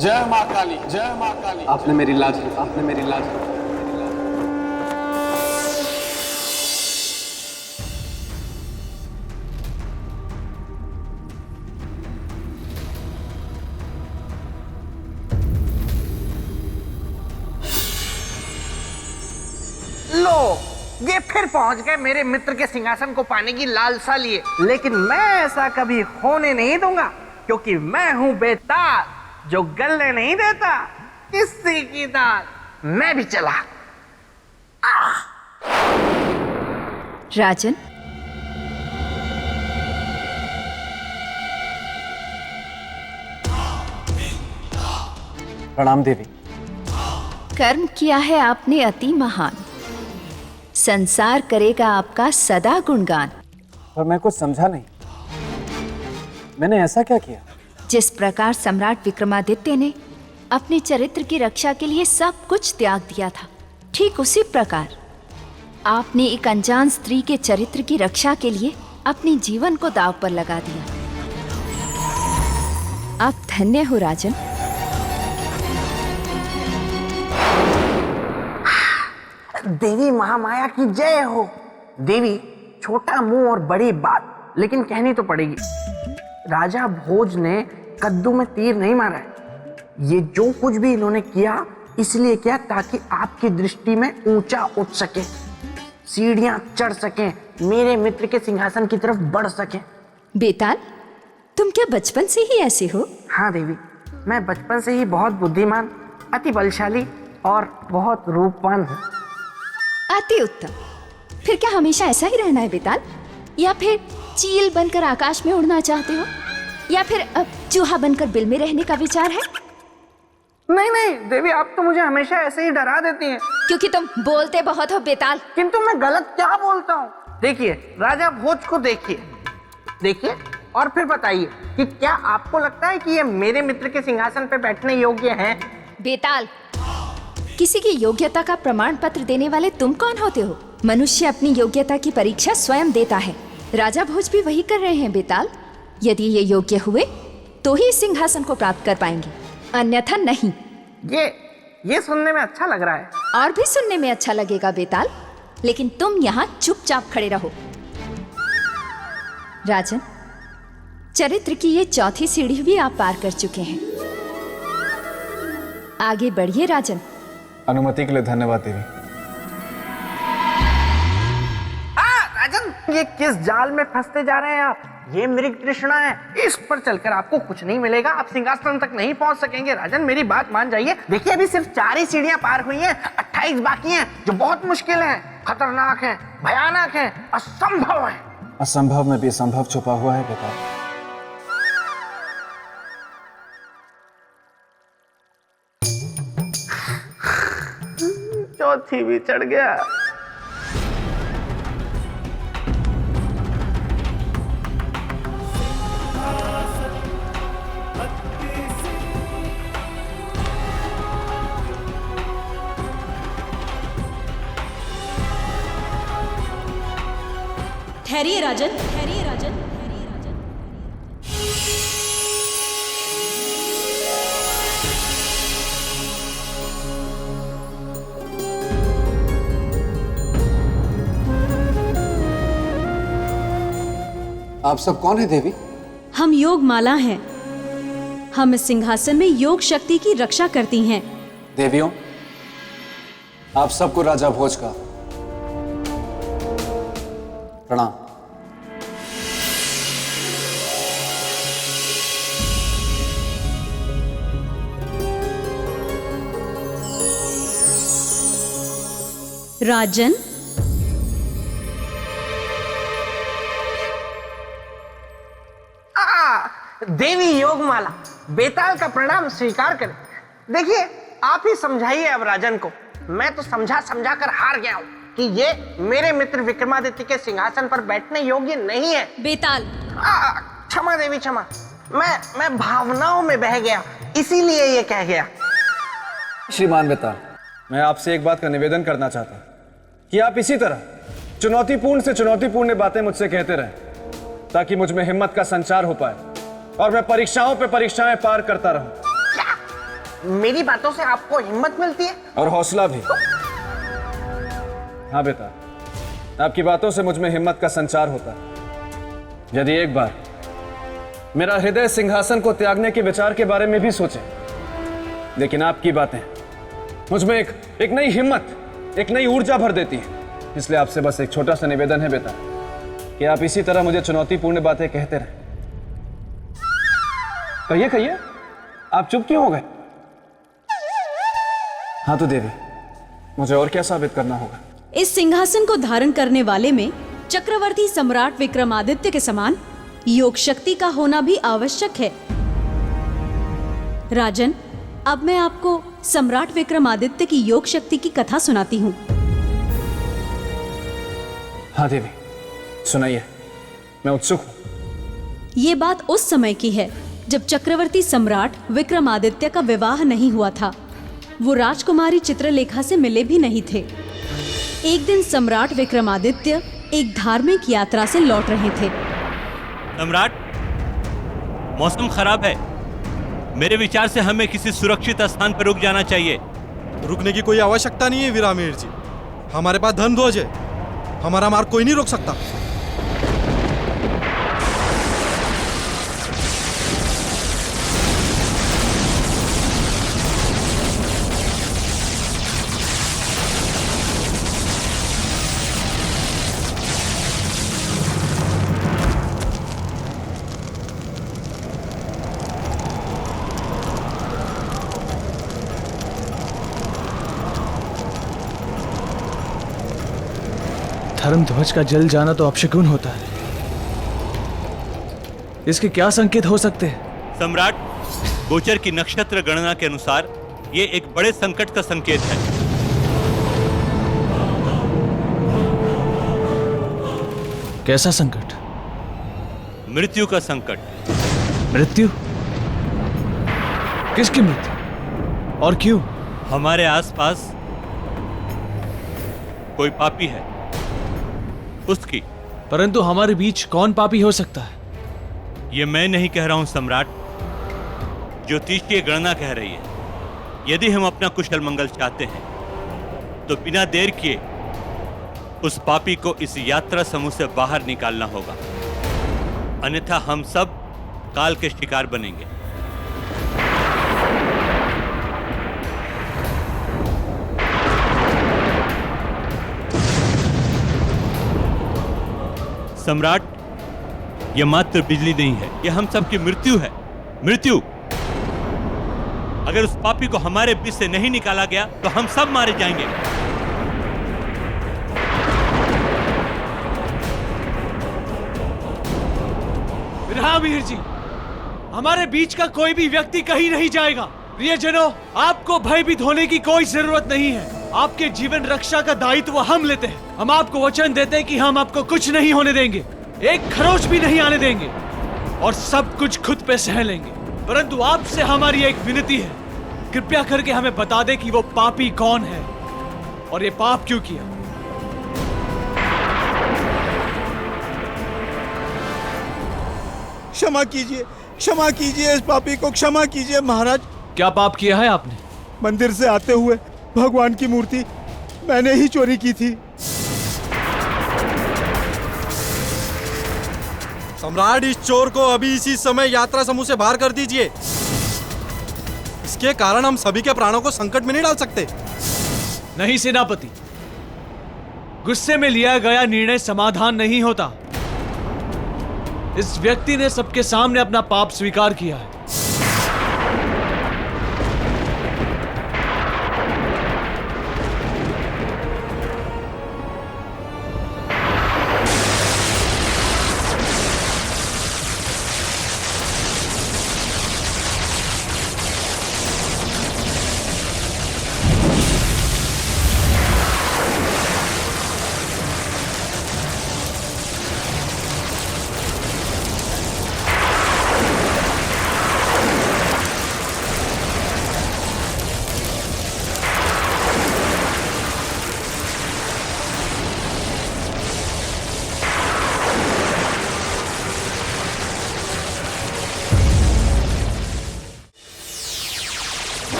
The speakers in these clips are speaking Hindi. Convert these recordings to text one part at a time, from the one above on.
जय माँ काली, जय माँ काली। आपने मेरी लाज ली, आपने मेरी लाज ली। लो, ये फिर पहुंच गए मेरे मित्र के सिंहासन को पाने की लालसा लिए। लेकिन मैं ऐसा कभी होने नहीं दूंगा, क्योंकि मैं हूं बेताल जो गलने नहीं देता किसी की दाल। मैं भी चला। राजन, प्रणाम देवी। कर्म किया है आपने अति महान, संसार करेगा आपका सदा गुणगान। पर मैं कुछ समझा नहीं, मैंने ऐसा क्या किया? जिस प्रकार सम्राट विक्रमादित्य ने अपने चरित्र की रक्षा के लिए सब कुछ त्याग दिया था, ठीक उसी प्रकार आपने एक अनजान स्त्री के चरित्र की रक्षा के लिए अपने जीवन को दांव पर लगा दिया। आप धन्य हो राजन। देवी महामाया की जय हो। देवी, छोटा मुंह और बड़ी बात, लेकिन कहनी तो पड़ेगी। राजा भोज ने कद्दू में तीर नहीं मारा है। ये जो कुछ भी इन्होंने किया इसलिए किया ताकि आपकी दृष्टि में ऊंचा उठ सके, सीढ़ियां चढ़ सके, मेरे मित्र के सिंहासन की तरफ बढ़ सके। बेताल, तुम क्या बचपन से ही ऐसे हो? हाँ देवी, मैं बचपन से ही बहुत बुद्धिमान, अति बलशाली और बहुत रूपवान हूँ। अति उत्तम। फिर क्या हमेशा ऐसा ही रहना है बेताल, या फिर चील बनकर आकाश में उड़ना चाहते हो, या फिर अब चूहा बनकर बिल में रहने का विचार है? नहीं नहीं देवी, आप तो मुझे हमेशा ऐसे ही डरा देती हैं। क्योंकि तुम बोलते बहुत हो बेताल। किंतु मैं गलत क्या बोलता हूँ? देखिए, राजा भोज को देखिए और फिर बताइए कि क्या आपको लगता है कि ये मेरे मित्र के सिंहासन पे बैठने योग्य हैं? बेताल, किसी की योग्यता का प्रमाण पत्र देने वाले तुम कौन होते हो? मनुष्य अपनी योग्यता की परीक्षा स्वयं देता है। राजा भोज भी वही कर रहे हैं बेताल। यदि ये योग्य हुए तो ही सिंहासन को प्राप्त कर पाएंगे, अन्यथा नहीं। ये सुनने में अच्छा लग रहा है। और भी सुनने में अच्छा लगेगा बेताल, लेकिन तुम यहाँ चुपचाप खड़े रहो। राजन, चरित्र की ये चौथी सीढ़ी भी आप पार कर चुके हैं। आगे बढ़िए राजन। अनुमति के लिए धन्यवाद देवी। राजन, ये किस जाल में फंसते जा रहे हैं आप? ये मृग तृष्णा है, इस पर चलकर आपको कुछ नहीं मिलेगा। आप सिंहासन तक नहीं पहुंच सकेंगे। राजन, मेरी बात मान जाइए। देखिए, अभी सिर्फ 4 ही सीढ़ियां पार हुई हैं, 28 बाकी हैं, जो बहुत मुश्किल है, खतरनाक है, भयानक है, असंभव है। असंभव में भी संभव छुपा हुआ है बेटा। चौथी भी चढ़ गया। ठहरिए राजन, ठहरिए राजन, ठहरिए राजन। आप सब कौन है देवी? हम योग माला हैं। हम इस सिंहासन में योग शक्ति की रक्षा करती हैं। देवियों, आप सबको राजा भोज का प्रणाम। राजन, देवी योगमाला, बेताल का प्रणाम स्वीकार करें। देखिए, आप ही समझाइए अब राजन को। मैं तो समझा कर हार गया हूँ कि ये मेरे मित्र विक्रमादित्य के सिंहासन पर बैठने योग्य नहीं है। बेताल, क्षमा देवी, क्षमा। मैं भावनाओं में बह गया, इसीलिए ये कह गया। श्रीमान बेताल, मैं आपसे एक बात का निवेदन करना चाहता हूं कि आप इसी तरह चुनौतीपूर्ण से चुनौतीपूर्ण बातें मुझसे कहते रहें, ताकि मुझ में हिम्मत का संचार हो पाए और मैं परीक्षाओं पे परीक्षाएं पार करता रहूं। मेरी बातों से आपको हिम्मत मिलती है? और हौसला भी। हाँ बेटा, आपकी बातों से मुझ में हिम्मत का संचार होता है। यदि एक बार मेरा हृदय सिंहासन को त्यागने के विचार के बारे में भी सोचे, लेकिन आपकी बातें मुझ में एक नई हिम्मत, एक नई ऊर्जा भर देती हैं। इसलिए आपसे बस एक छोटा सा निवेदन है बेटा, कि आप इसी तरह मुझे चुनौतीपूर्ण बातें कहते रहें। कहिए कहिए, आप चुप क्यों हो गए? हाँ तो देवी, मुझे और क्या साबित करना होगा? इस सिंहासन को धारण करने वाले में चक्रवर्ती सम्राट विक्रमादित्य के समान योग शक्ति का होना भी आवश्यक है। राजन, अब मैं आपको सम्राट विक्रमादित्य की योग शक्ति की कथा सुनाती हूँ। हाँ देवी, सुनाइए, मैं उत्सुक हूँ। ये बात उस समय की है जब चक्रवर्ती सम्राट विक्रमादित्य का विवाह नहीं हुआ था। वो राजकुमारी चित्रलेखा से मिले भी नहीं थे। एक दिन सम्राट विक्रमादित्य एक धार्मिक यात्रा से लौट रहे थे। सम्राट, मौसम खराब है। मेरे विचार से हमें किसी सुरक्षित स्थान पर रुक जाना चाहिए। रुकने की कोई आवश्यकता नहीं है वीरामीर जी। हमारे पास धन ध्वज है, हमारा मार्ग कोई नहीं रोक सकता। धर्म ध्वज का जल जाना तो अपशकुन होता है। इसके क्या संकेत हो सकते हैं? सम्राट, गोचर की नक्षत्र गणना के अनुसार ये एक बड़े संकट का संकेत है। कैसा संकट? मृत्यु का संकट। मृत्यु? किसकी मृत्यु और क्यों? हमारे आसपास कोई पापी है, उसकी। परंतु हमारे बीच कौन पापी हो सकता है? ये मैं नहीं कह रहा हूं सम्राट, ज्योतिषीय गणना कह रही है। यदि हम अपना कुशल मंगल चाहते हैं तो बिना देर किए उस पापी को इस यात्रा समूह से बाहर निकालना होगा, अन्यथा हम सब काल के शिकार बनेंगे। सम्राट, यह मात्र बिजली नहीं है, यह हम सबकी मृत्यु है। मृत्यु। अगर उस पापी को हमारे बीच से नहीं निकाला गया तो हम सब मारे जाएंगे। वीर जी, हमारे बीच का कोई भी व्यक्ति कहीं नहीं जाएगा। प्रियजनों, आपको भयभीत होने की कोई जरूरत नहीं है। आपके जीवन रक्षा का दायित्व हम लेते हैं। हम आपको वचन देते हैं कि हम आपको कुछ नहीं होने देंगे, एक खरोच भी नहीं आने देंगे और सब कुछ खुद पे सह लेंगे। परंतु आपसे हमारी एक विनती है, कृपया करके हमें बता दे कि वो पापी कौन है और ये पाप क्यों किया। क्षमा कीजिए, क्षमा कीजिए, इस पापी को क्षमा कीजिए महाराज। क्या पाप किया है आपने? मंदिर से आते हुए भगवान की मूर्ति मैंने ही चोरी की थी। सम्राट, इस चोर को अभी इसी समय यात्रा समूह से बाहर कर दीजिए। इसके कारण हम सभी के प्राणों को संकट में नहीं डाल सकते। नहीं सेनापति, गुस्से में लिया गया निर्णय समाधान नहीं होता। इस व्यक्ति ने सबके सामने अपना पाप स्वीकार किया है।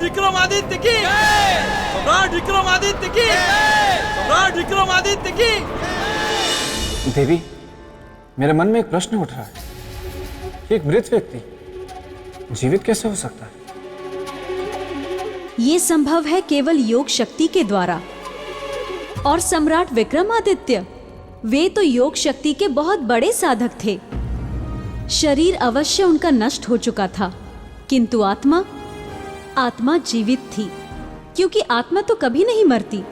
विक्रमादित्य की, सम्राट विक्रमादित्य की, सम्राट विक्रमादित्य की। देवी, मेरे मन में एक प्रश्न उठ रहा है कि एक मृत व्यक्ति जीवित कैसे हो सकता है? ये संभव है केवल योग शक्ति के द्वारा। और सम्राट विक्रमादित्य, वे तो योग शक्ति के बहुत बड़े साधक थे। शरीर अवश्य उनका नष्ट हो चुका था, किंतु आत्मा जीवित थी, क्योंकि आत्मा तो कभी नहीं मरती।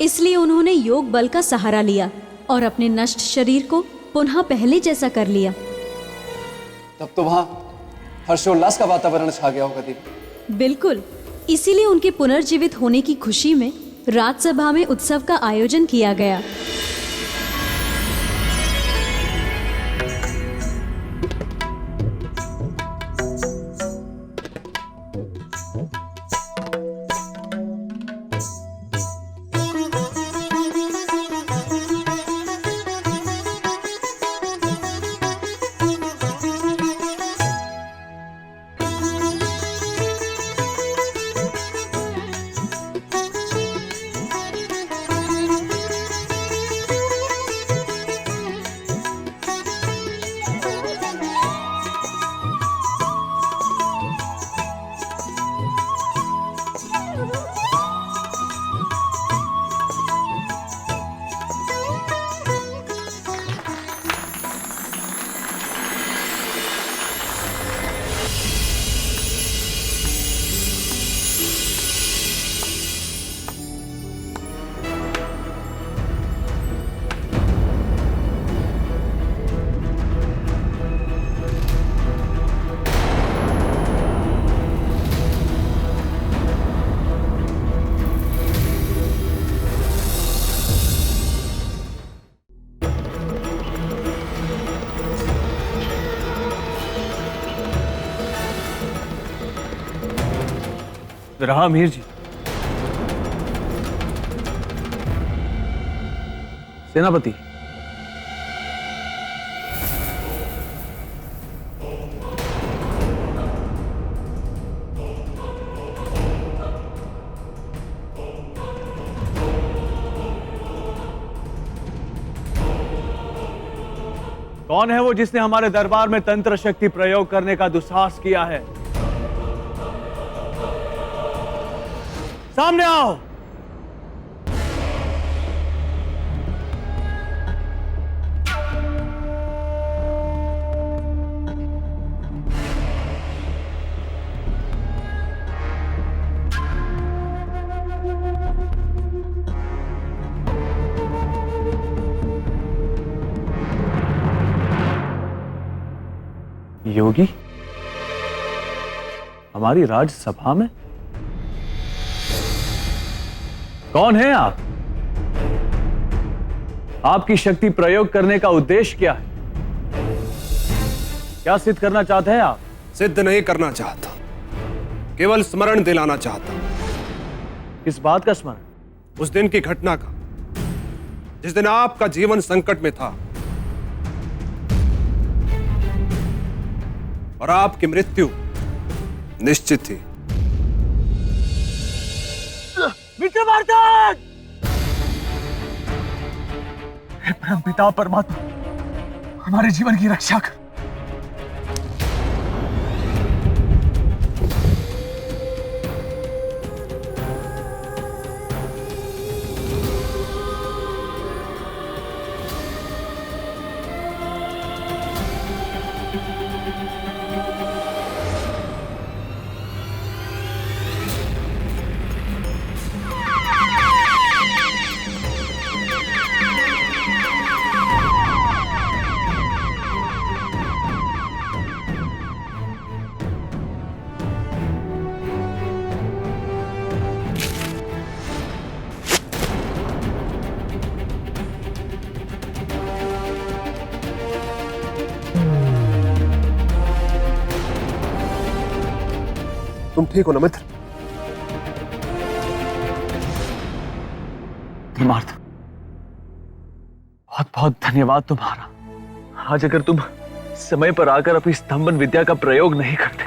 इसलिए उन्होंने योग बल का सहारा लिया और अपने नष्ट शरीर को पुनः पहले जैसा कर लिया। तब तो वहां हर्षोल्लास का वातावरण छा गया होगा देवी। बिल्कुल, इसीलिए उनके पुनर्जीवित होने की खुशी में राजसभा में उत्सव का आयोजन किया गया। रहा मीर जी। सेनापति, कौन है वो जिसने हमारे दरबार में तंत्र शक्ति प्रयोग करने का दुस्साहस किया है? सामने आओ। योगी, हमारी राजसभा में कौन है आप? आपकी शक्ति प्रयोग करने का उद्देश्य क्या है? क्या सिद्ध करना चाहते हैं आप? सिद्ध नहीं करना चाहता, केवल स्मरण दिलाना चाहता। किस बात का स्मरण? उस दिन की घटना का, जिस दिन आपका जीवन संकट में था और आपकी मृत्यु निश्चित थी। विक्रमार्जन! हे परम पिता परमात्मा, हमारे जीवन की रक्षा कर। तुम ठीक हो ना मित्र? धर्मार्थ, बहुत बहुत धन्यवाद तुम्हारा। आज अगर तुम समय पर आकर अपनी स्तंभन विद्या का प्रयोग नहीं करते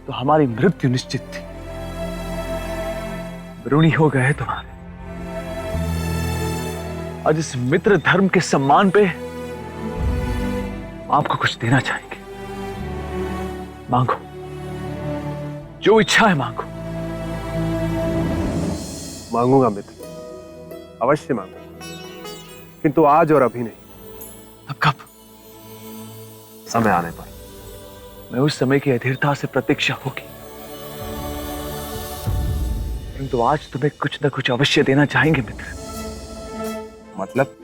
तो हमारी मृत्यु निश्चित थी। ऋणी हो गए तुम्हारे। आज इस मित्र धर्म के सम्मान पे आपको कुछ देना चाहेंगे। मांगो, जो इच्छा है मांगो। मांगूंगा मित्र, अवश्य मांगूंगा, किंतु आज और अभी नहीं। अब कब? समय आने पर। मैं उस समय की अधीरता से प्रतीक्षा होगी, परंतु आज तुम्हें कुछ न कुछ अवश्य देना चाहेंगे मित्र। मतलब?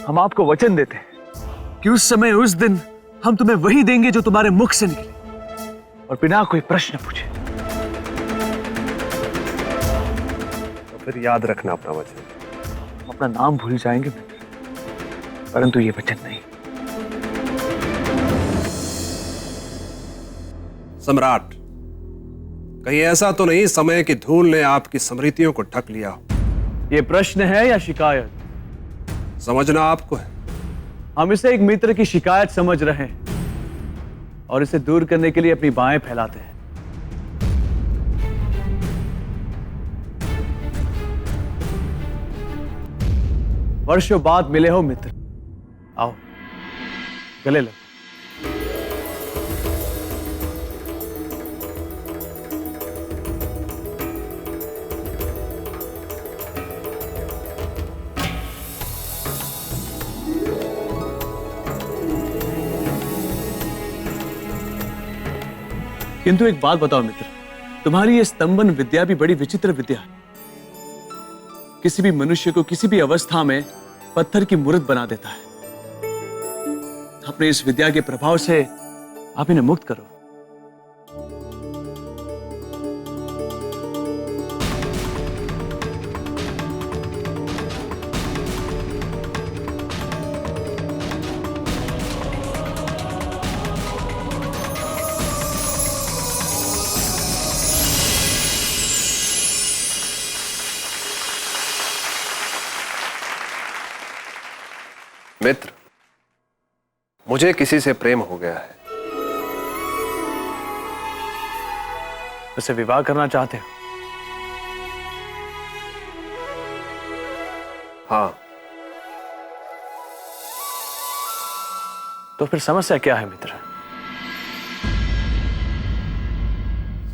हम आपको वचन देते हैं कि उस समय उस दिन हम तुम्हें वही देंगे जो तुम्हारे मुख से निकले और बिना कोई प्रश्न पूछे। तो फिर याद रखना अपना वचन। हम अपना नाम भूल जाएंगे मित्र, परंतु ये वचन नहीं। सम्राट, कहीं ऐसा तो नहीं समय की धूल ने आपकी स्मृतियों को ढक लिया हो? ये प्रश्न है या शिकायत? समझना आपको है। हम इसे एक मित्र की शिकायत समझ रहे हैं और इसे दूर करने के लिए अपनी बाहें फैलाते हैं। वर्षों बाद मिले हो मित्र, आओ गले लगो। किंतु एक बात बताओ मित्र, तुम्हारी ये स्तंभन विद्या भी बड़ी विचित्र विद्या है। किसी भी मनुष्य को किसी भी अवस्था में पत्थर की मूर्त बना देता है। अपने इस विद्या के प्रभाव से आप इन्हें मुक्त करो। मित्र, मुझे किसी से प्रेम हो गया है। उसे विवाह करना चाहते हो? हाँ। तो फिर समस्या क्या है मित्र?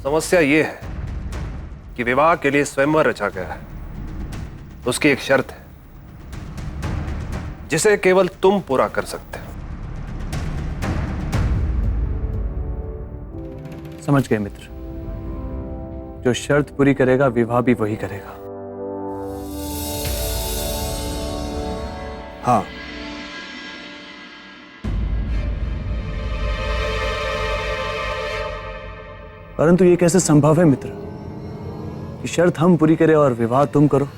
समस्या यह है कि विवाह के लिए स्वयंवर रचा गया है। उसकी एक शर्त है जिसे केवल तुम पूरा कर सकते हो। समझ गए मित्र, जो शर्त पूरी करेगा विवाह भी वही करेगा। हाँ। परंतु ये कैसे संभव है मित्र कि शर्त हम पूरी करें और विवाह तुम करो?